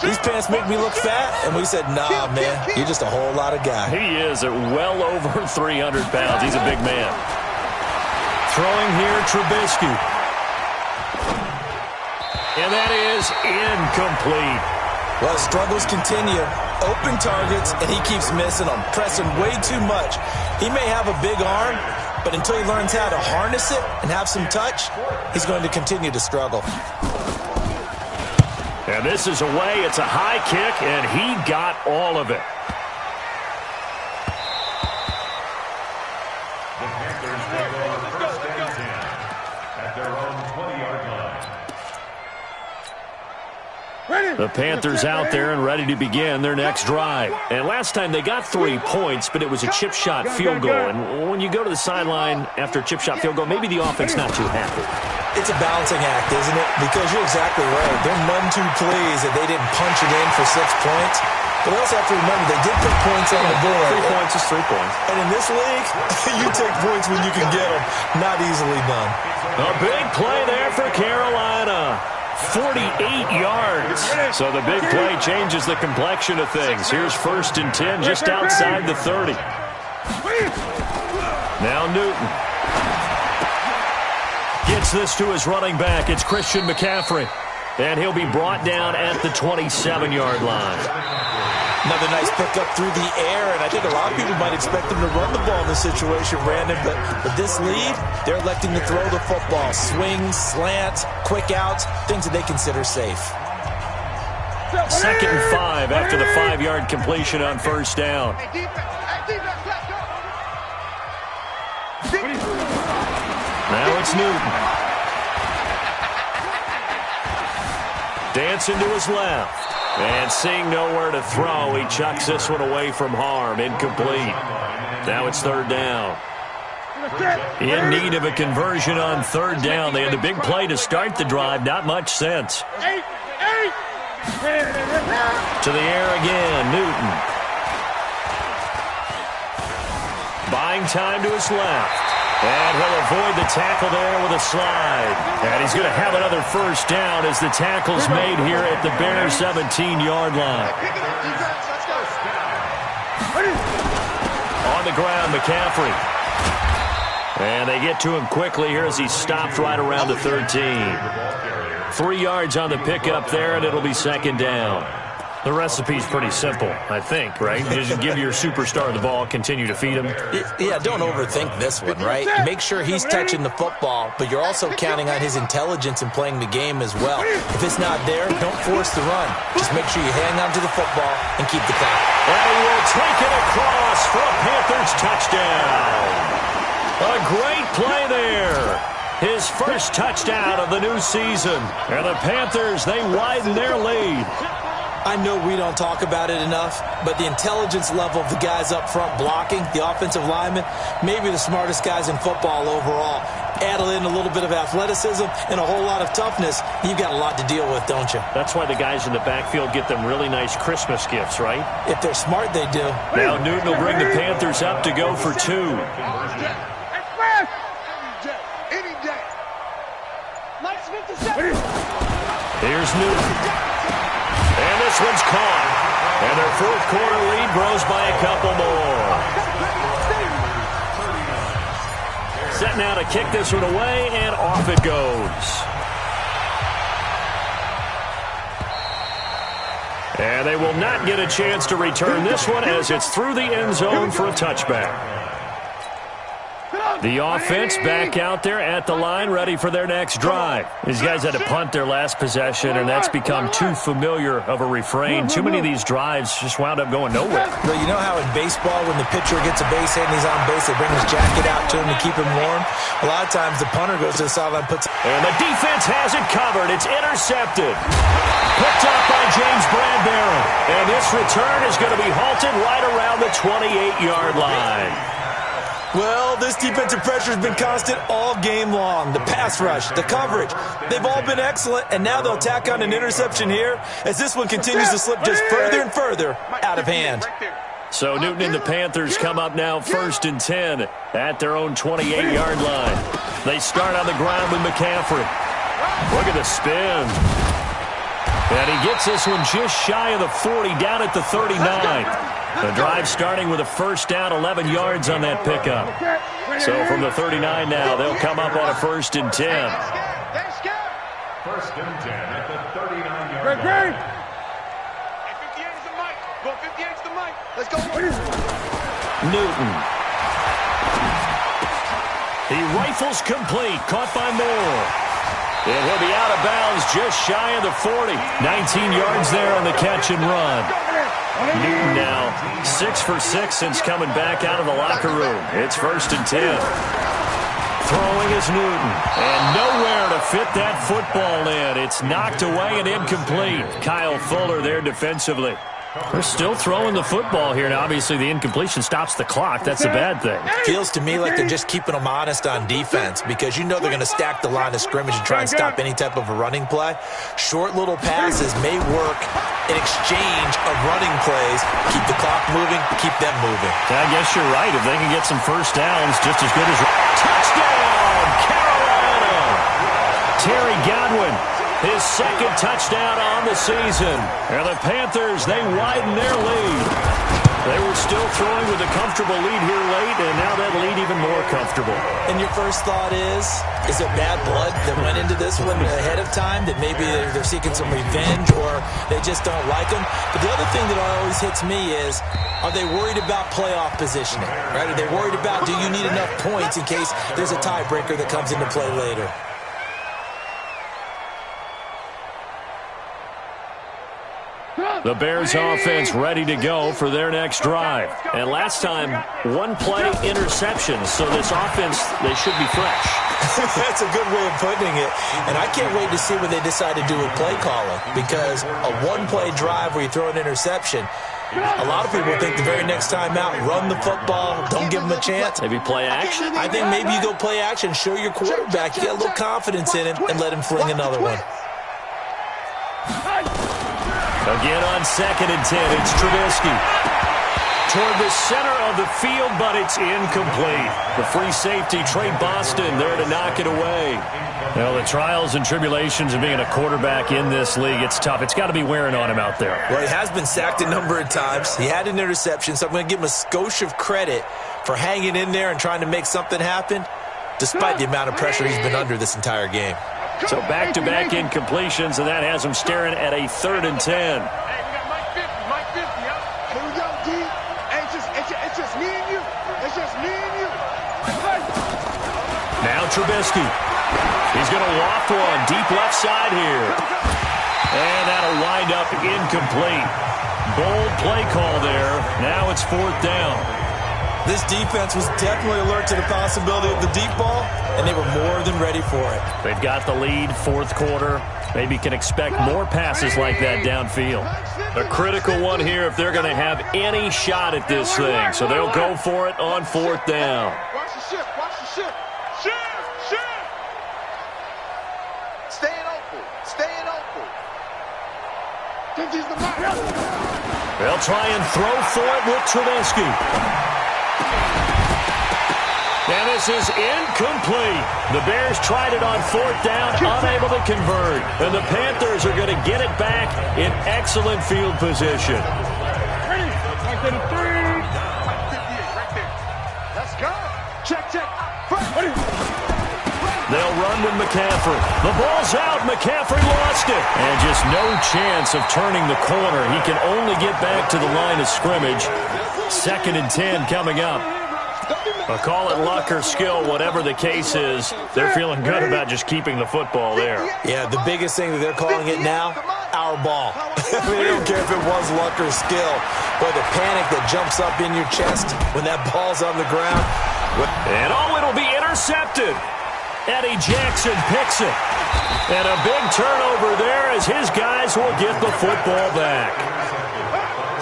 these pants make me look fat? And we said, nah, man, you're just a whole lot of guy. He is at well over 300 pounds. He's a big man. Throwing here, Trubisky. And that is incomplete. Well, struggles continue. Open targets, and he keeps missing them, pressing way too much. He may have a big arm, but until he learns how to harness it and have some touch, he's going to continue to struggle. And this is away. It's a high kick, and he got all of it. The Panthers take over first and 10 at their own 20-yard line. The Panthers out there and ready to begin their next drive. And last time they got 3 points, but it was a chip shot field goal. And when you go to the sideline after a chip shot field goal, maybe the offense not too happy. It's a balancing act, isn't it? Because you're exactly right. They're none too pleased that they didn't punch it in for 6 points. But we also have to remember they did put points on the board. 3 points is 3 points. And in this league, you take points when you can get them. Not easily done. A big play there for Carolina. 48 yards. So the big play changes the complexion of things. Here's 1st and 10 just outside the 30. Now Newton gets this to his running back. It's Christian McCaffrey. And he'll be brought down at the 27-yard line. Another nice pickup through the air, and I think a lot of people might expect them to run the ball in this situation, Brandon, but with this lead, they're electing to throw the football. Swings, slants, quick outs, things that they consider safe. 2nd and 5 after the 5-yard completion on 1st down. Now it's Newton. Dancing to his left. And seeing nowhere to throw, he chucks this one away from harm. Incomplete. Now it's 3rd down. In need of a conversion on 3rd down. They had the big play to start the drive. Not much sense. To the air again, Newton. Buying time to his left. And he'll avoid the tackle there with a slide. And he's going to have another 1st down as the tackle's made here at the Bears 17-yard line. On the ground, McCaffrey. And they get to him quickly here as he's stopped right around the 13. 3 yards on the pickup there, and it'll be 2nd down. The recipe's pretty simple, I think, right? Just give your superstar the ball, continue to feed him. Yeah, don't overthink this one, right? Make sure he's touching the football, but you're also counting on his intelligence in playing the game as well. If it's not there, don't force the run. Just make sure you hang on to the football and keep the clock. And he will take it across for a Panthers touchdown. A great play there. His first touchdown of the new season. And the Panthers, they widen their lead. I know we don't talk about it enough, but the intelligence level of the guys up front blocking, the offensive linemen, maybe the smartest guys in football overall. Add in a little bit of athleticism and a whole lot of toughness, you've got a lot to deal with, don't you? That's why the guys in the backfield get them really nice Christmas gifts, right? If they're smart, they do. Now Newton will bring the Panthers up to go for 2. Here's Newton. And this one's caught. And their 4th quarter lead grows by a couple more. Set now to kick this one away, and off it goes. And they will not get a chance to return this one as it's through the end zone for a touchback. The offense back out there at the line, ready for their next drive. These guys had to punt their last possession, and that's become too familiar of a refrain. Too many of these drives just wound up going nowhere. Well, you know how in baseball, when the pitcher gets a base hit and he's on base, they bring his jacket out to him to keep him warm? A lot of times the punter goes to the sideline, puts... And the defense has it covered. It's intercepted. Picked up by James Bradbury. And this return is going to be halted right around the 28-yard line. Well, this defensive pressure has been constant all game long. The pass rush, the coverage, they've all been excellent, and now they'll tack on an interception here as this one continues to slip just further and further out of hand. So Newton and the Panthers come up now 1st and 10 at their own 28-yard line. They start on the ground with McCaffrey. Look at the spin. And he gets this one just shy of the 40, down at the 39. The drive starting with a first down, 11 yards on that pickup. So from the 39 now, they'll come up on a 1st and 10. 1st and 10 at the 39-yard line. 58 is the mic. Go 58 is the mic. Let's go. Newton. He rifles complete, caught by Moore. And he'll be out of bounds just shy of the 40. 19 yards there on the catch and run. Newton now 6 for 6 since coming back out of the locker room. It's 1st and 10. Throwing is Newton. And nowhere to fit that football in. It's knocked away and incomplete. Kyle Fuller there defensively. They're still throwing the football here. Now, obviously, the incompletion stops the clock. That's a bad thing. Feels to me like they're just keeping them honest on defense because you know they're going to stack the line of scrimmage and try and stop any type of a running play. Short little passes may work in exchange of running plays. Keep the clock moving, keep them moving. I guess you're right. If they can get some first downs, just as good as... Touchdown, Carolina! Terry Godwin. His 2nd touchdown on the season. And the Panthers, they widen their lead. They were still throwing with a comfortable lead here late, and now that lead even more comfortable. And your first thought is it bad blood that went into this one ahead of time, that maybe they're seeking some revenge or they just don't like them? But the other thing that always hits me is, are they worried about playoff positioning? Right? Are they worried about, do you need enough points in case there's a tiebreaker that comes into play later? The Bears offense ready to go for their next drive. And last time, 1-play interception. So this offense, they should be fresh. That's a good way of putting it. And I can't wait to see what they decide to do with play calling. Because a 1-play drive where you throw an interception, a lot of people think the very next time out, run the football, don't give them a chance. Maybe play action? I think maybe you go play action, show your quarterback, you get a little confidence in him, and let him fling another one. Again on 2nd and 10, it's Trubisky. Toward the center of the field, but it's incomplete. The free safety, Trey Boston, there to knock it away. Well, the trials and tribulations of being a quarterback in this league, it's tough. It's got to be wearing on him out there. Well, he has been sacked a number of times. He had an interception, so I'm going to give him a skosh of credit for hanging in there and trying to make something happen, despite the amount of pressure he's been under this entire game. So back-to-back incompletions, and that has him staring at a 3rd and 10. Hey, we got Mike 50, Mike 50, yo. Here we go, D. Hey, it's just me and you. It's just me and you. Now Trubisky. He's going to loft one deep left side here. And that'll wind up incomplete. Bold play call there. Now it's 4th down. This defense was definitely alert to the possibility of the deep ball, and they were more than ready for it. They've got the lead, 4th quarter. Maybe can expect more passes like that downfield. A critical one here if they're going to have any shot at this thing. So they'll go for it on 4th down. Watch the ship, watch the ship. Ship! Staying open. They'll try and throw for it with Trubisky. And this is incomplete. The Bears tried it on 4th down, unable to convert. And the Panthers are going to get it back in excellent field position. Ready? Back to the 3. 58 right there. Let's go. Check. They'll run with McCaffrey. The ball's out. McCaffrey lost it. And just no chance of turning the corner. He can only get back to the line of scrimmage. 2nd and 10 coming up. Call it luck or skill, whatever the case is, they're feeling good about just keeping the football there. Yeah, the biggest thing that they're calling it now, our ball. I mean, they don't care if it was luck or skill, but the panic that jumps up in your chest when that ball's on the ground. And it'll be intercepted. Eddie Jackson picks it. And a big turnover there as his guys will get the football back.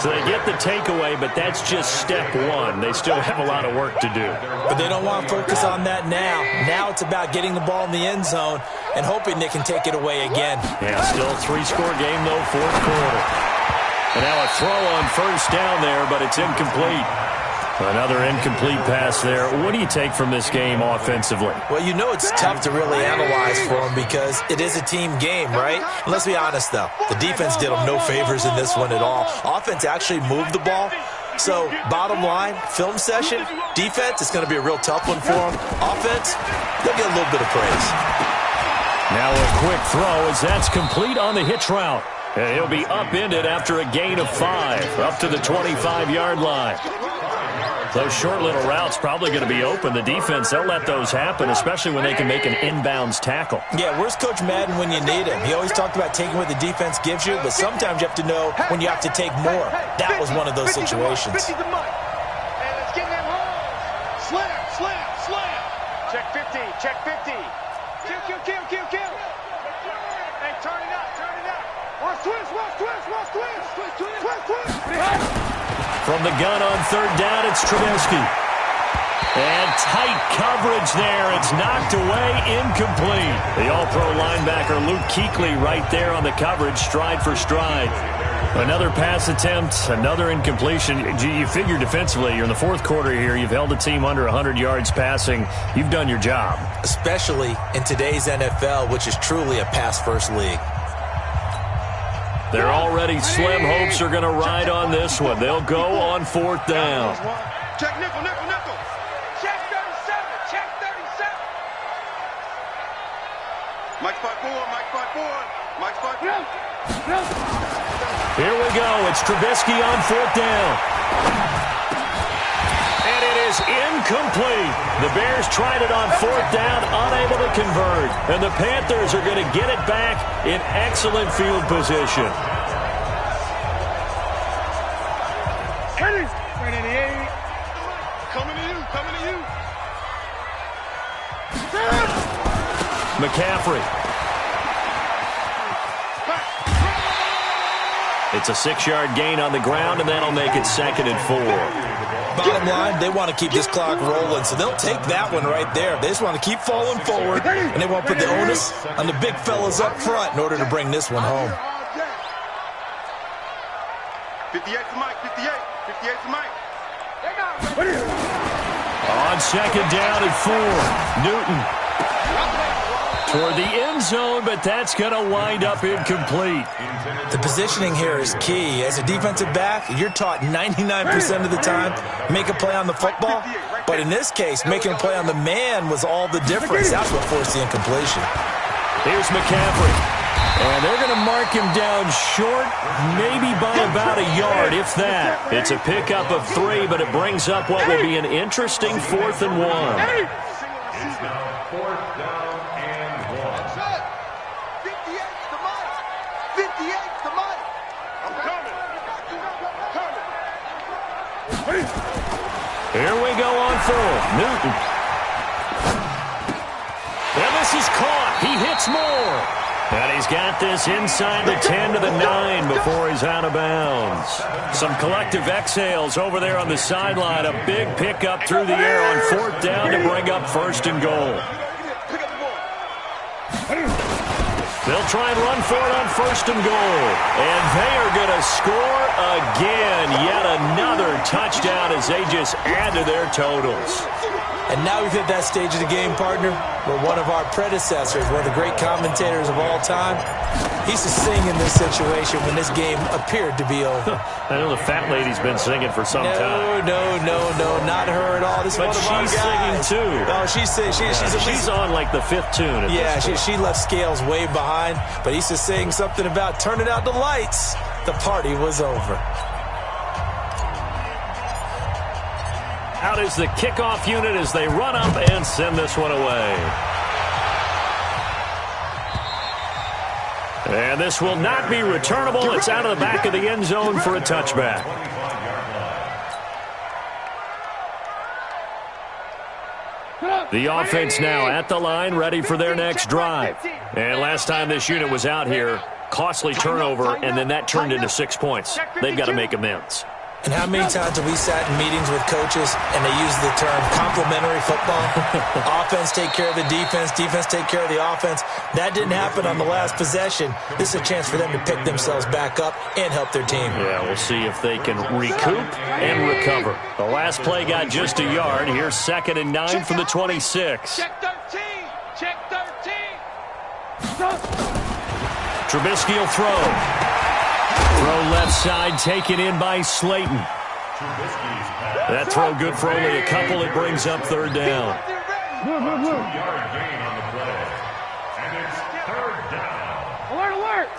So they get the takeaway, but that's just step one. They still have a lot of work to do. But they don't want to focus on that now. Now it's about getting the ball in the end zone and hoping they can take it away again. Yeah, still a three-score game, though, fourth quarter. And now a throw on first down there, but it's incomplete. Another incomplete pass there. What do you take from this game offensively? Well, you know it's tough to really analyze for them because it is a team game, right? And let's be honest, though. The defense did them no favors in this one at all. Offense actually moved the ball. So, bottom line, film session, defense, it's going to be a real tough one for them. Offense, they'll get a little bit of praise. Now a quick throw as that's complete on the hitch route. And he'll be upended after a gain of 5, up to the 25-yard line. Those short little routes probably going to be open. The defense, they'll let those happen, especially when they can make an inbounds tackle. Yeah, where's Coach Madden when you need him? He always talked about taking what the defense gives you, but sometimes you have to know when you have to take more. That was one of those situations. And it's getting them home. Slam. Check 50, check 50. Kill. Hey, turn it up. Watch twist. From the gun on third down, it's Trubisky. And tight coverage there. It's knocked away, incomplete. The all-pro linebacker Luke Kuechly right there on the coverage, stride for stride. Another pass attempt, another incompletion. You figure defensively, you're in the fourth quarter here. You've held a team under 100 yards passing. You've done your job. Especially in today's NFL, which is truly a pass-first league. They're already slim hopes are going to ride on this one. They'll go on fourth down. Check nickel. Check 37. Mike 5-4. Here we go. It's Trubisky on fourth down. And it is incomplete. The Bears tried it on fourth down, unable to convert. And the Panthers are going to get it back in excellent field position. Coming to you. McCaffrey. It's a 6-yard gain on the ground, and that'll make it 2nd and 4. Bottom line, they want to keep this clock rolling, so they'll take that one right there. They just want to keep falling forward, and they want to put the onus on the big fellas up front in order to bring this one home. 58 to Mike. On second down and 4, Newton toward the end zone, but that's going to wind up incomplete. The positioning here is key. As a defensive back, you're taught 99% of the time, make a play on the football. But in this case, making a play on the man was all the difference. That's what forced the incompletion. Here's McCaffrey. And they're going to mark him down short, maybe by about a yard, if that. It's a pickup of 3, but it brings up what will be an interesting 4th and 1. It's now 4th down and 1. 58 to Mike. I'm coming. Here we go on 4th. Newton. And this is caught. He hits more. And he's got this inside the 10 to the 9 before he's out of bounds. Some collective exhales over there on the sideline. A big pickup through the air on 4th down to bring up 1st and goal. They'll try and run for it on 1st and goal. And they are going to score again. Yet another touchdown as they just add to their totals. And now we've hit that stage of the game, partner, where one of our predecessors, one of the great commentators of all time, he used to sing in this situation when this game appeared to be over. I know the fat lady's been singing for some time. No, not her at all. This but is one of our she's singing guys. too. No, she's on like the 5th tune. She left Scales way behind, but he used to sing something about turning out the lights. The party was over. Out is the kickoff unit as they run up and send this one away. And this will not be returnable. It's out of the back of the end zone for a touchback. The offense now at the line, ready for their next drive. And last time this unit was out here, costly turnover, and then that turned into 6 points. They've got to make amends. And how many times have we sat in meetings with coaches and they use the term complementary football? Offense take care of the defense, defense take care of the offense. That didn't happen on the last possession. This is a chance for them to pick themselves back up and help their team. Yeah, we'll see if they can recoup and recover. The last play got just a yard. Here's 2nd and 9 from the 26. Check 13. Check 13. Trubisky will throw. Throw left side, taken in by Slayton. That throw good for only a couple. It brings up 3rd down. A 2-yard gain on the play. And it's 3rd down. Alert!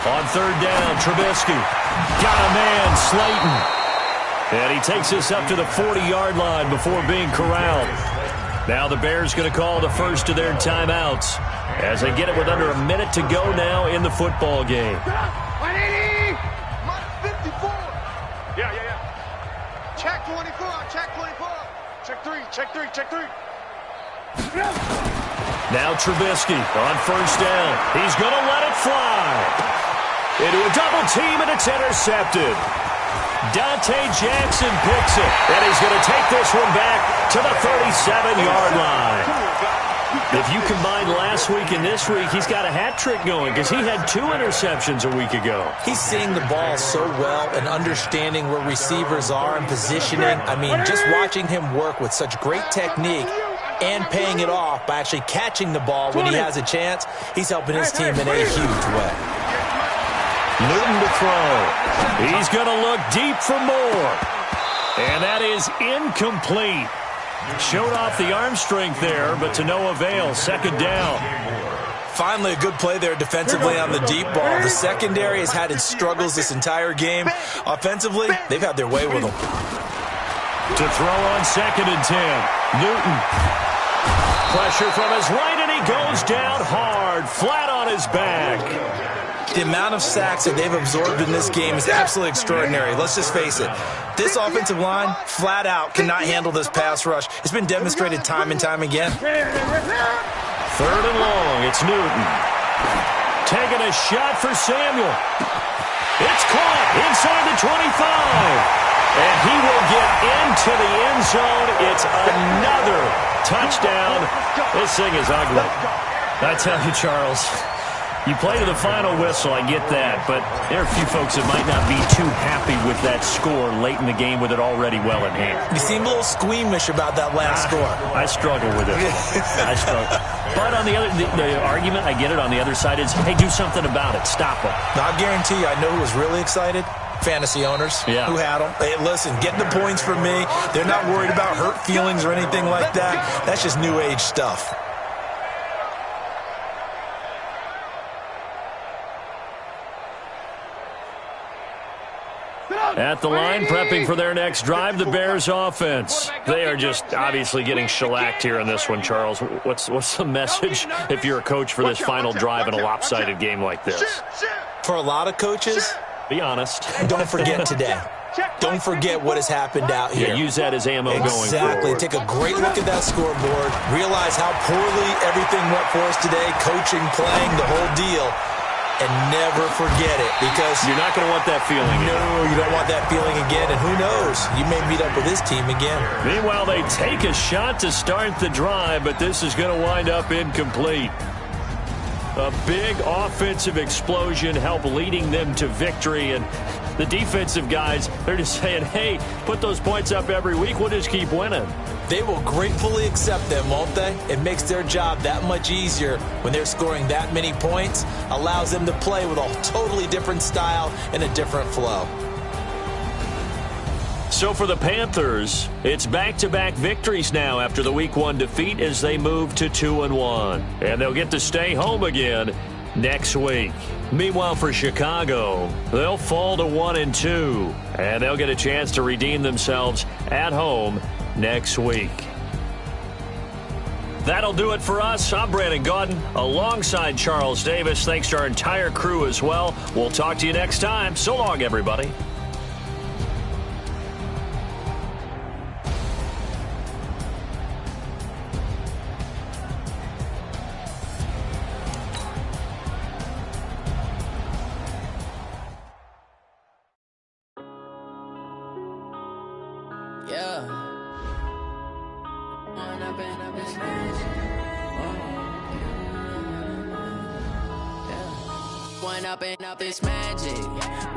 On 3rd down, Trubisky. Got a man, Slayton. And he takes us up to the 40-yard line before being corralled. Now the Bears going to call the first of their timeouts as they get it with under a minute to go now in the football game. 180! 54! Yeah. Check 24, check 24. Check 3. Now Trubisky on 1st down. He's going to let it fly. Into a double team, and it's intercepted. Dante Jackson picks it, and he's going to take this one back to the 37-yard line. If you combine last week and this week, he's got a hat trick going because he had 2 interceptions a week ago. He's seeing the ball so well and understanding where receivers are and positioning. I mean, just watching him work with such great technique and paying it off by actually catching the ball when he has a chance, he's helping his team in a huge way. Newton to throw. He's going to look deep for more. And that is incomplete. Showed off the arm strength there, but to no avail. 2nd down. Finally, a good play there defensively on the deep ball. The secondary has had its struggles this entire game. Offensively, they've had their way with them. To throw on 2nd and 10. Newton. Pressure from his right, and he goes down hard, flat on his back. The amount of sacks that they've absorbed in this game is absolutely extraordinary. Let's just face it. This offensive line, flat out, cannot handle this pass rush. It's been demonstrated time and time again. 3rd and long. It's Newton. Taking a shot for Samuel. It's caught inside the 25. And he will get into the end zone. It's another touchdown. This thing is ugly. I tell you, Charles, you play to the final whistle, I get that, but there are a few folks that might not be too happy with that score late in the game with it already well in hand. You seem a little squeamish about that last score. I struggle with it. I struggle. But on the other, the argument, I get it, on the other side is, hey, do something about it. Stop them. Now, I guarantee you, I know who was really excited. Fantasy owners who had them. Hey, listen, get the points from me. They're not worried about hurt feelings or anything like that. That's just new age stuff. At the line, prepping for their next drive, the Bears offense. They are just obviously getting shellacked here in this one, Charles. What's the message if you're a coach for this final drive in a lopsided game like this? For a lot of coaches, be honest. Don't forget today. Don't forget what has happened out here. Yeah, use that as ammo going forward. Exactly. Take a great look at that scoreboard. Realize how poorly everything went for us today. Coaching, playing, the whole deal. And never forget it, because you're not going to want that feeling again. No, you don't want that feeling again, and who knows, you may meet up with this team again. Meanwhile, they take a shot to start the drive, but this is going to wind up incomplete. A big offensive explosion helped leading them to victory, and the defensive guys, they're just saying, hey, put those points up every week, we'll just keep winning. They will gratefully accept them, won't they? It makes their job that much easier when they're scoring that many points, allows them to play with a totally different style and a different flow. So for the Panthers, it's back-to-back victories now after the Week 1 defeat as they move to 2-1. And they'll get to stay home again next week. Meanwhile, for Chicago, they'll fall to 1-2, and they'll get a chance to redeem themselves at home next week. That'll do it for us. I'm Brandon Gaudin alongside Charles Davis. Thanks to our entire crew as well. We'll talk to you next time. So long, everybody. Up this magic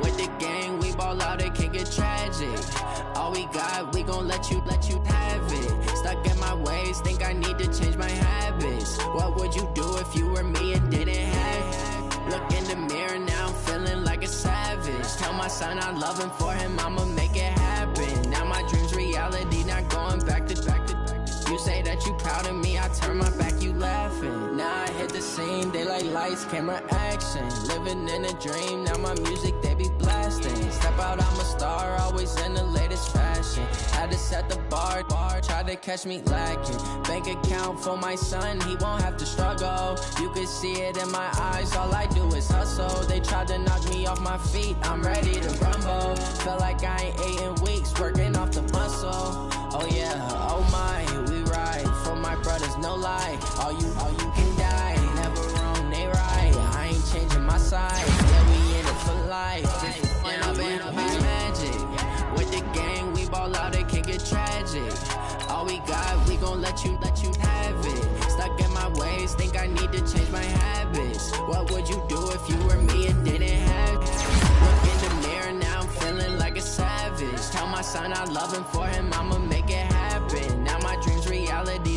with the gang, we ball out, it can get tragic. All we got, we gon' let you have it. Stuck in my ways, think I need to change my habits. What would you do if you were me and didn't have it? Look in the mirror now, I'm feeling like a savage. Tell my son I love him, for him I'ma make it happen. Now my dreams reality, not going back to. You say that you proud of me, I turn my back, you laughing. Now I hit the scene, they like lights, camera, action. Living in a dream, now my music, they be blasting. Step out, I'm a star, always in the latest fashion. Had to set the bar, try to catch me lacking. Bank account for my son, he won't have to struggle. You can see it in my eyes, all I do is hustle. They tried to knock me off my feet, I'm ready to rumble. Feel like I ain't ate in weeks, working off the muscle. Oh yeah, oh my, we ride for my brothers, no lie. All you can die, never wrong, they right. I ain't changing my side, yeah, we in it for life. And I've been magic with the gang, we ball out, it can get tragic. All we got, we gon' let you have it. Stuck in my ways, think I need to change my habits. What would you do if you were me and didn't have it? Look in the mirror, now I'm feeling like a savage. Tell my son I love him, for him I'ma make it happen. Now my dreams reality,